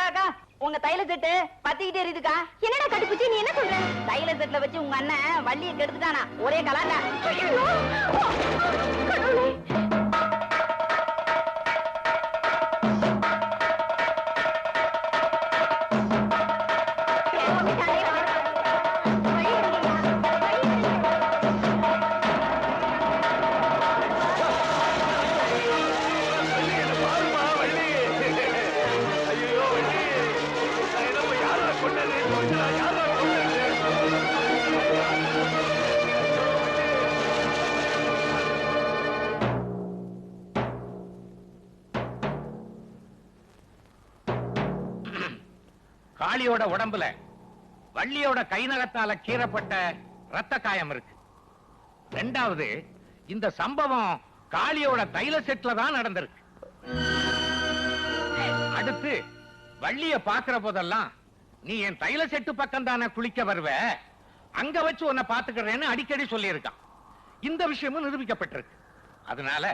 அக்கா அக்கா உங்க தைல செட்டு பத்திக்கிட்டே இருக்குக்கா. என்னடா கட்டுப்புச்சி நீ என்ன சொல்ற? தைல செட்ல வச்சு உங்க அண்ணன் வள்ளியை கெடுத்துட்டானா, ஒரே கலாட்டா. காளியோட உடம்புல வள்ளியோட கை நகத்தால கீறப்பட்ட ரத்த காயம் இருக்கு. ரெண்டாவது, இந்த சம்பவம் காளியோட தைல செட்ல தான் நடந்திருக்கு. அடுத்து வள்ளிய பாக்குற போதெல்லாம் நீ என் தைல செட்டு பக்கம் தானே குளிக்க வருவ, அங்க வச்சு உன்னை பாத்துக்கிறேன்னு அடிக்கடி சொல்லியிருக்கான். இந்த விஷயமும் நிரூபிக்கப்பட்டிருக்கு. அதனால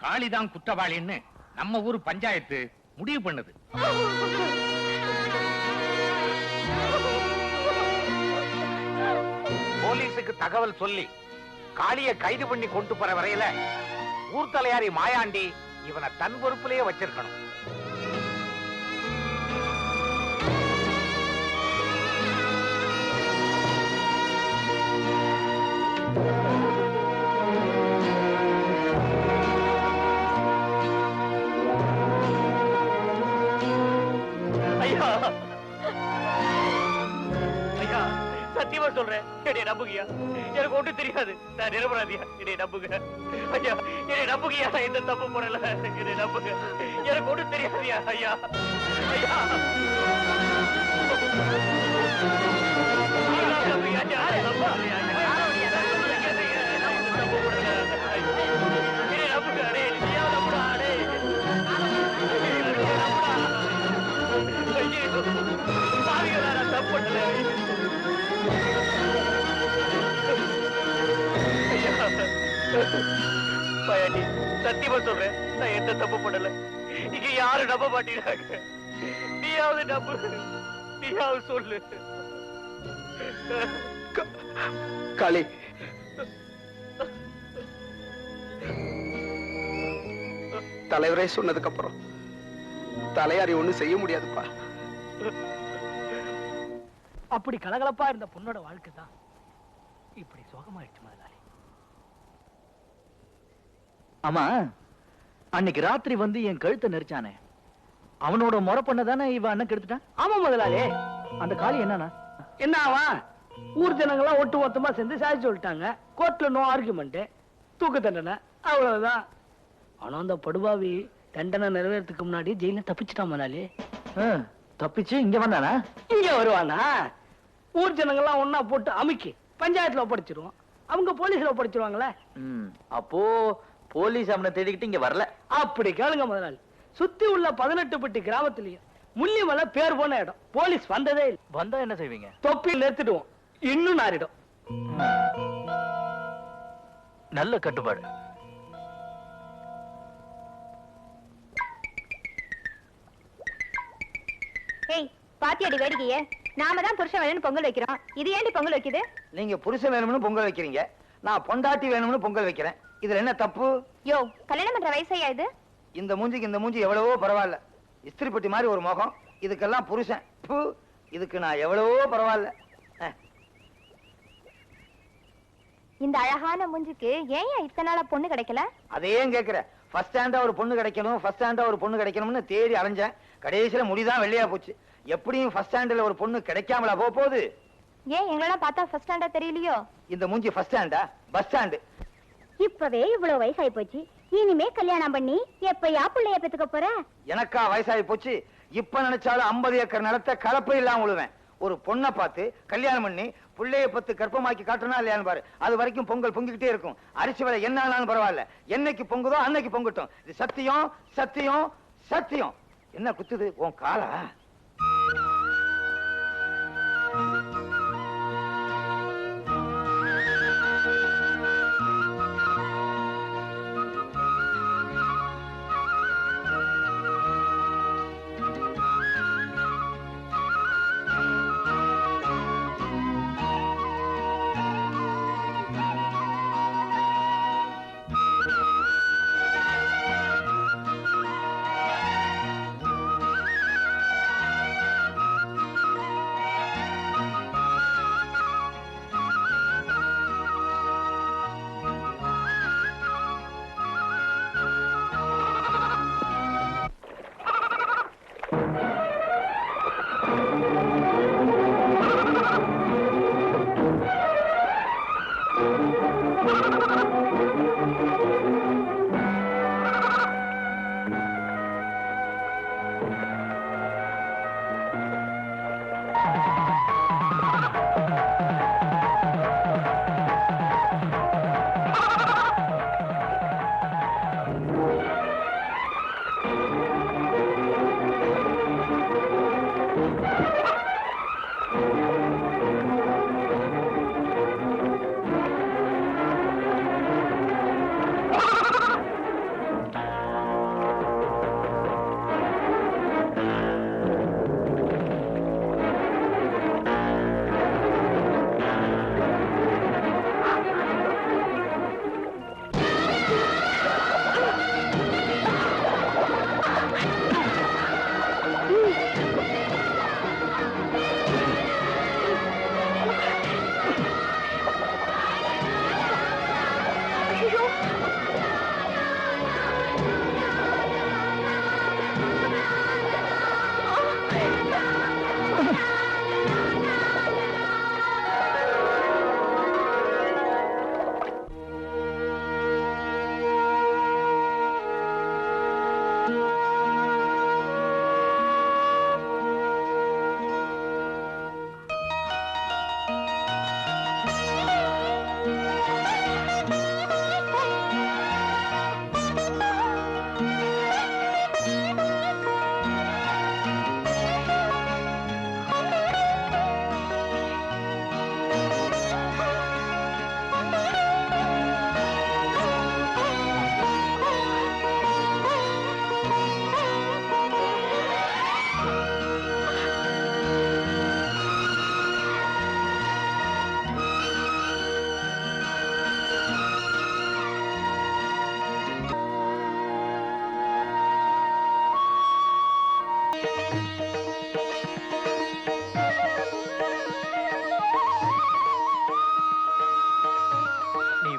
காளிதான் குற்றவாளின்னு நம்ம ஊர் பஞ்சாயத்து முடிவு பண்ணுது. போலீஸுக்கு தகவல் சொல்லி காளிய கைது பண்ணி கொண்டு போற வரையில ஊர் தலையாரி மாயாண்டி இவனை தன் பொறுப்பிலேயே வச்சிருக்கணும். ஐயா ஐயா சத்தியமா சொல்றேன், என்னை நம்புகியா, எனக்கு ஒன்றும் தெரியாது, நான் நிரபராதியா, என்னை நம்புங்க ஐயா, என்னை நம்புகியா, நான் எந்த தப்பு போறல, என்னை நம்புங்க, எனக்கு ஒன்றும் தெரியாதியா ஐயா ஐயா. பயாண்டி சத்தியமா சொல்றேன், நான் எந்த தப்பு பண்ணல, இங்க யாரும் நம்ப மாட்டேங்கிறாங்க, நீயாவது நம்பு, நீயாவது சொல்லு. காளி, தலைவரே சொன்னதுக்கு அப்புறம் தலையாரி ஒண்ணும் செய்ய முடியாதுப்பா. அப்படி கலகலப்பா இருந்த பொண்ணோட வாழ்க்கை தான் இப்படி சோகமாயிடுச்சு முதலாளி. ஆமா, அன்னைக்கு ராத்திரி வந்து என் கழுத்தை நெரிச்சானே, அவனோட முறை பண்ணதானே இவன் அண்ணன் கெடுத்துட்டான். ஆமா முதலாளி. அந்த காளி என்னன்னா என்ன ஆவா, ஊர் ஜனங்களாம் ஒட்டு மொத்தமா சேர்ந்து சாதிச்சு சொல்லிட்டாங்க. கோர்ட்ல நோ ஆர்குமெண்ட், தூக்கு தண்டனை, அவ்வளவுதான். ஆனா அந்த படுபாவி தண்டனை நிறைவேறதுக்கு முன்னாடி ஜெயில தப்பிச்சுட்டான் முதலாளி. தப்பிச்சு இங்க வந்தானா? இங்க வருவானா? ஊர் ஜனங்கள்லாம் ஒன்னா போட்டு அமுக்கி பஞ்சாயத்துல ஒப்படைச்சிருவோம், அவங்க போலீஸ்ல ஒப்படைச்சிருவாங்களே. அப்போ போலீஸ் அவனை தேடிக்கிட்டு இங்க வரல. அப்படி கேளுங்க முதலாளி, சுத்தி உள்ள 18 பட்டி கிராமத்திலயும் முள்ளிமலை பேர் போன இடம், போலீஸ் வந்ததே இல்லை. வந்தா என்ன செய்வீங்க? தொப்பி நிறுத்திடுவோம், இன்னும் நாரிடும். நல்ல கட்டுப்பாடு. ஏய் பாத்தியாடி வேடிக்கையே, நாம தான் புருஷன் வேணும்னு பொங்கல் வைக்கிறோம், இது ஏண்டி பொங்கல் வைக்குது? நீங்க புருஷன் வேணும்னு பொங்கல் வைக்கிறீங்க, நான் பொண்டாட்டி வேணும்னு பொங்கல் வைக்கிறேன், இதுல என்ன தப்பு? யோ கல்யாணம் பண்ற வயசையா இது? இந்த மூஞ்சிக்கு இந்த மூஞ்சி எவ்வளவோ பரவாயில்ல, இஸ்திரிப்பட்டி மாதிரி ஒரு முகம், இதுக்கெல்லாம் புருஷன், இதுக்கு நான் எவ்வளவோ பரவாயில்ல. இந்த அழகான மூஞ்சிக்கு ஏன் இத்தனை நாளா பொண்ணு கிடைக்கல? அதையும் கேக்குற, ஃபர்ஸ்ட் ஸ்டாண்டா ஒரு பொண்ணு கிடைக்கணும், ஃபர்ஸ்ட் ஸ்டாண்டா ஒரு பொண்ணு கிடைக்கணும்னு தேடி அலைஞ்சேன், கடைசியில முடிதான் வெள்ளையா போச்சு. எப்படியும் ஃபர்ஸ்ட் ஸ்டாண்ட்ல ஒரு பொண்ணு கிடைக்காமலா போகுது? ஏன் எங்களெல்லாம் பார்த்தா ஃபர்ஸ்ட் ஸ்டாண்டா தெரியலையோ? இந்த மூஞ்சி ஃபர்ஸ்ட் ஸ்டாண்டா பஸ் ஸ்டாண்டு? இப்பவே இவ்வளவு வயசாயி போச்சு, இனிமே கல்யாணம் பண்ணி எப்பயா பிள்ளைய பெத்துக்க போற? எனக்கா வயசாகி போச்சு, இப்ப நினைச்சாலும் 50 ஏக்கர் நிலத்தை கலப்பை இல்லாம விழுவேன். ஒரு பொண்ணை பார்த்து கல்யாணம் பண்ணி பிள்ளைய பத்து கற்பமாக்கி காட்டணும் இல்லையான்னு பாரு, அது வரைக்கும் பொங்கல் பொங்கிக்கிட்டே இருக்கும். அரிசி விலை என்ன ஆனாலும் பரவாயில்ல, என்னைக்கு பொங்குதோ அன்னைக்கு பொங்கட்டும். இது சத்தியம் சத்தியம் சத்தியம். என்ன குத்துது உன் காலா?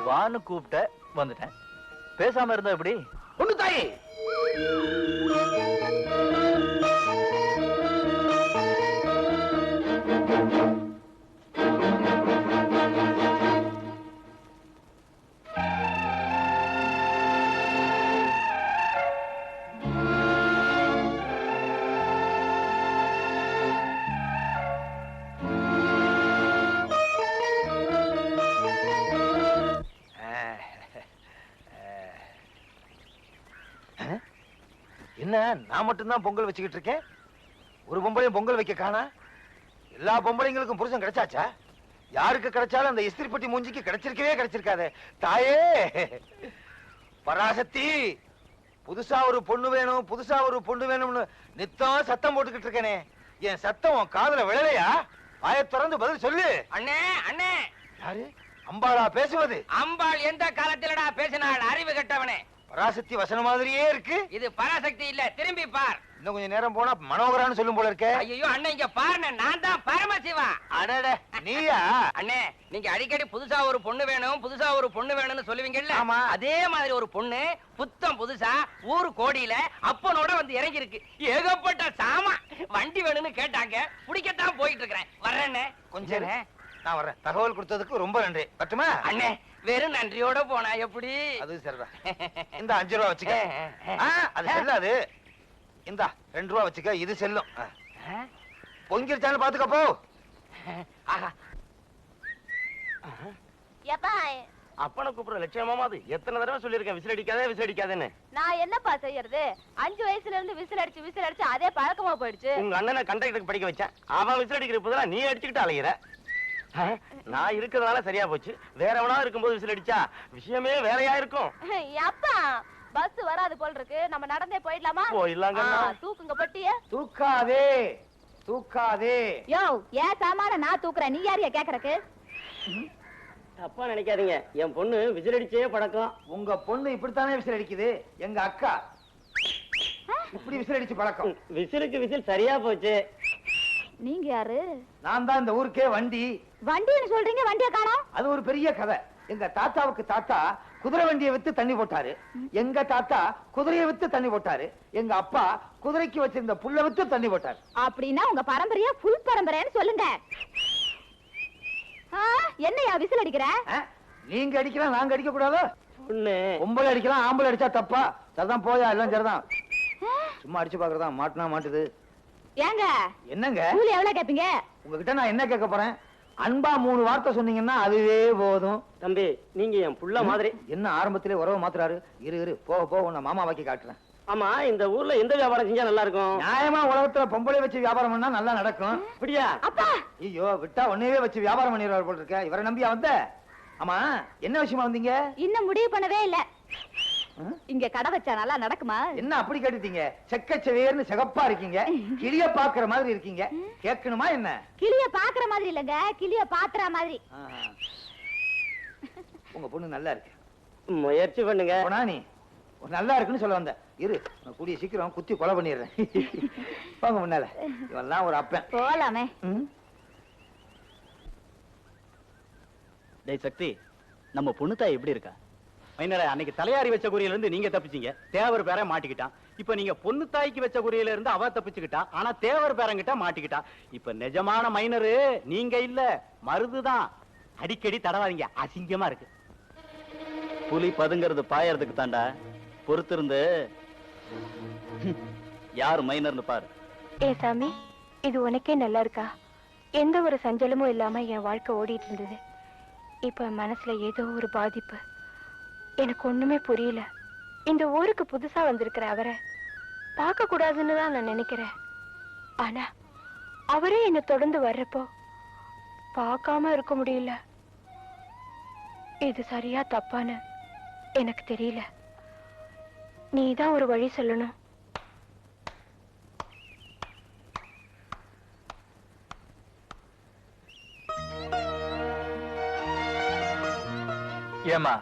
வான்னு கூப்பிட்ட வந்துட்டேன். பேசாம இருந்தா எப்படி? ஒண்ணு தாயே. என்ன நான் மட்டும்தான் பொங்கல் வச்சுக்கிட்டு இருக்கேன்? ஒரு பொம்பளையும் பொங்கல் வைக்க காணா? எல்லா பொம்பளைங்களுக்கும் புருஷன் கிடைச்சாச்சா? யாருக்கு கிடைச்சாலும் அந்த இஸ்திரிப்பட்டி மூஞ்சிக்கு கிடைச்சிருக்காதே. தாயே பராசக்தி, புதுசா ஒரு பொண்ணு வேணும்னு நித்தம் சத்தம் போட்டுக்கிட்டு இருக்கேனே, என் சத்தம் காதுல விழலையா? வாயை திறந்து பதில் சொல்லு. அண்ணே அண்ணே. யாரு? அம்பாளா பேசுவது? அம்பாள் எந்த காலத்திலடா பேசினாள்? அறிவு கெட்டவனே. பராசக்தி வசனம் மாதிரியே இருக்கு. இது பராசக்தி இல்ல, திரும்பி பார். இன்னும் கொஞ்சம் நேரம் போனா மனோகரான்னு சொல்லும் போல இருக்க. ஐயோ அண்ணே, இங்க பாருங்க, நான் தான் பரமசிவா. அடட, நீயா? அண்ணே, நீங்க அடிக்கடி புதுசா ஒரு பொண்ணு வேணும்னு சொல்லுவீங்கல்ல? ஆமா. அதே மாதிரி ஒரு பொண்ணு புத்தம் புதுசா ஊரு கோடியில அப்பனோட வந்து இறங்கி இருக்கு. ஏகப்பட்ட சாமா வண்டி வேணும்னு கேட்டாங்க, பிடிக்கத்தான் போயிட்டு இருக்கிறேன். வர்றேன்னு கொஞ்சம் நான் வர்றேன். தகவல் கொடுத்ததுக்கு ரொம்ப நன்றி. பட்டுமா? அண்ணே, வெறும் நன்றியோட போனா எப்படி? அது சரிதான். இந்த 5 ரூபா வச்சுக்க. அது செல்லாது. இந்த 2 ரூபா வச்சுக்க, இது செல்லும். பொங்கிருச்சான்னு பாத்துக்க போ. அப்பனை கூப்பிடுற லட்சியமாமா அது. எத்தனை தடவை சொல்லிருக்கேன் விசில் அடிக்காதேன்னு. நான் என்னப்பா செய்யறது? 5 வயசுல இருந்து விசில் அடிச்சு அதே பழக்கமா போயிடுச்சு. உங்க அண்ணனை கண்டக்டருக்கு படிக்க வச்சேன். அவன் விசில் அடிக்கிற போதெல்லாம் நீ அடிச்சுக்கிட்டு அலையிற. நான் இருக்கிறதுனால சரியா போச்சு. வேற எவனா இருக்கும்போது விசில் அடிச்சா விஷயமே வேறையா இருக்கும். அப்பா, பஸ் வராது போல் இருக்கு. நம்ம நடந்தே போயிடலாமா? போயிடலாங்க. தூக்குங்க பட்டிய. தூக்காதே. யோ, ஏன் சாமான நான் தூக்குறேன், நீ யாரையா கேக்குறக்கு? தப்பா நினைக்காதீங்க, என் பொண்ணு விசில் அடிச்சே பழக்கம். உங்க பொண்ணு இப்படித்தானே விசில் அடிக்குது. எங்க அக்கா இப்படி விசில் அடிச்சு பழக்கம். விசிலுக்கு விசில் சரியா போச்சு. நீங்க யாரு? நான் தான் இந்த ஊருக்கே வண்டின்னு சொல்றீங்க, வண்டியை காணோம். அது ஒரு பெரிய கதை. எங்க தாத்தாவுக்கு தாத்தா குதிரை வண்டியை வித்து தண்ணி போட்டாரு. எங்க தாத்தா குதிரையை வித்து தண்ணி போட்டாரு. எங்க அப்பா குதிரைக்கு வச்சிருந்த புல்ல வித்து தண்ணி போட்டாரு. அப்படின்னா உங்க பரம்பரையா புல் பரம்பரைன்னு சொல்லுங்க. என்னையா விசில் அடிக்கிற? நீங்க அடிக்கலாம், நாங்க அடிக்க கூடாதா? பொண்ணு பொம்பளை அடிக்கலாம், ஆம்பளை அடிச்சா தப்பா? சரிதான், போயா, எல்லாம் சரிதான். சும்மா அடிச்சு பாக்குறதா, மாட்டினா மாட்டுது. ஏங்க என்னங்க கூலி எவ்வளவு கேப்பீங்க? உங்ககிட்ட நான் என்ன கேட்க போறேன்? அன்பா 3 வார்த்தை சொன்னீங்கன்னா அதுவே போதும். தம்பி, நீங்க என் புள்ள மாதிரி. என்ன ஆரம்பத்திலே உறவு மாத்துறாரு? இரு போக போக உன்னை மாமா வாக்கி காட்டுறேன். ஆமா, இந்த ஊர்ல எந்த வியாபாரம் செஞ்சா நல்லா இருக்கும்? நியாயமா உலகத்துல பொம்பளை வச்சு வியாபாரம் பண்ணா நல்லா நடக்கும். அப்படியா? அப்பா ஐயோ, விட்டா ஒன்னையே வச்சு வியாபாரம் பண்ணிடுவார் போல இருக்க. இவரை நம்பியா வந்த? ஆமா, என்ன விஷயமா வந்தீங்க? இன்னும் முடிவு பண்ணவே இல்ல. இங்க கடை வச்சா நல்லா நடக்குமா? என்ன அப்படி கேட்டுட்டீங்க? செக்கச்சவேர்னு சிகப்பா இருக்கீங்க, கிளிய பாக்குற மாதிரி இருக்கீங்க. கேட்கணுமா என்ன? கிளிய பாக்குற மாதிரி இல்லங்க, கிளிய பாத்துற மாதிரி. உங்க பொண்ணு நல்லா இருக்கு. முயற்சி பண்ணுங்க. போனா நீ நல்லா இருக்குன்னு சொல்ல வந்த. இரு, நான் கூடிய சீக்கிரம் குத்தி கொலை பண்ணிடுறேன். போங்க முன்னால. இவெல்லாம் ஒரு அப்பன். போலாமே. டேய் சக்தி, நம்ம பொண்ணு தாய் எப்படி இருக்கா? மைனரே, அன்னைக்கு தலையாரி வச்ச குறியில இருந்து நீங்க தப்பிச்சீங்க, தேவர் பேர மாட்டிக்கிட்டான். இப்ப நீங்க பொண்ணு தாய்க்கு வச்ச குறியில இருந்து அவ தப்பிச்சுக்கிட்டா, ஆனா தேவர் பேரங்கிட்ட மாட்டிக்கிட்டா. இப்ப நிஜமான மைனரு நீங்க இல்ல, மருதுதான். அடிக்கடி தடவாதீங்க, அசிங்கமா இருக்கு. புலி பதுங்கிறது பாயறதுக்கு தாண்டா. பொறுத்திருந்து யார் மைனர்னு பாரு. ஏ சாமி, இது உனக்கே நல்லா இருக்கா? எந்த ஒரு சஞ்சலமும் இல்லாம என் வாழ்க்கை ஓடிட்டு இருந்தது. இப்ப மனசுல ஏதோ ஒரு பாதிப்பு. எனக்கு ஒண்ணுமே புரியல. இந்த ஊருக்கு புதுசா வந்திருக்கிற அவரை பார்க்க கூடாதுன்னு தான் நான் நினைக்கிறேன். ஆனா அவரே என்னை தொடர்ந்து வர்றப்போ பார்க்காம இருக்க முடியல. இது சரியா தப்பான்னு எனக்கு தெரியல. நீதான் ஒரு வழி சொல்லணும். ஏமா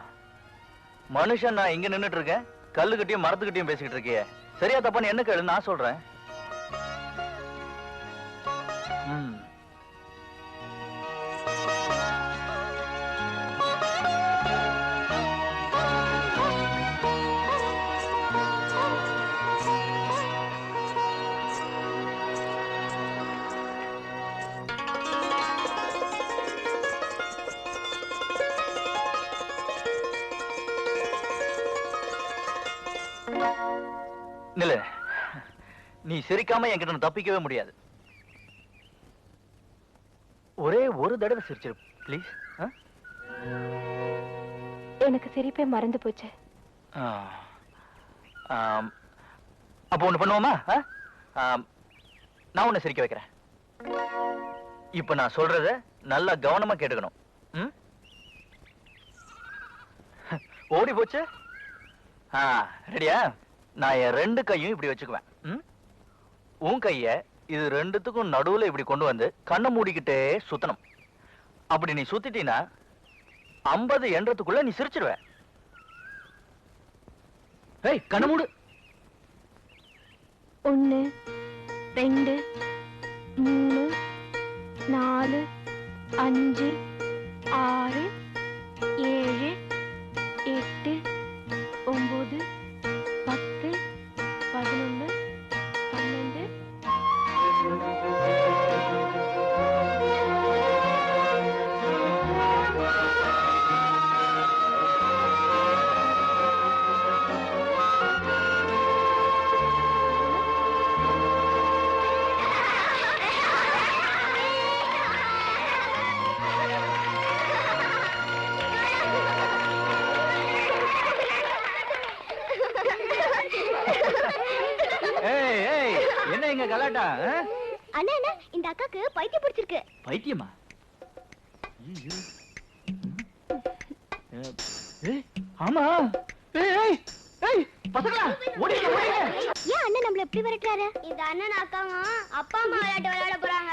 மனுஷன், நான் இங்க நின்னுட்டு இருக்கேன், கல்லுகிட்டயும் மரத்துக்கிட்டயும் பேசிக்கிட்டு இருக்கிய. சரியா தப்பான்னு என்ன கேளு, நான் சொல்றேன். நில, நீ சிரிக்காம என்கிட்ட தப்பிக்கவே முடியாது. ஒரே ஒரு தடவை சிரிச்சிரு ப்ளீஸ். எனக்கு சிரிப்பே மறந்து போச்சு. அப்போ ஒண்ணு பண்ணுவோமா? நான் உன்னை சிரிக்க வைக்கிறேன். இப்ப நான் சொல்றத நல்லா கவனமா கேட்டுக்கணும். ஓடி போச்சு. ரெடியா? நான் என் 2 கையும் இப்படி வச்சுக்குவேன். உன் கைய இது 2த்துக்கும் நடுவுல இப்படி கொண்டு வந்து கண்ணை மூடிக்கிட்டே சுத்தணும். அப்படி நீ சுத்திட்டீனா 50 எண்றதுக்குள்ள நீ சிரிச்சிருவ. ஏய், கண்ணை மூடு. 1 2 3 4 5 6 7 8 9 10 11 12. என்ன இங்க கலாட்டா? அண்ணா அண்ணா, இந்த அக்காக்கு பைத்தியம் பிடிச்சிருக்கு. பைத்தியமா? ஆமா. பசங்களா ஓடிங்க ஓடிங்க. ஏன் அண்ணன் நம்மள எப்படி விரட்டுறாரு? இந்த அண்ணன் அக்காவும் அப்பா அம்மா விளையாட்டு விளையாட போறாங்க.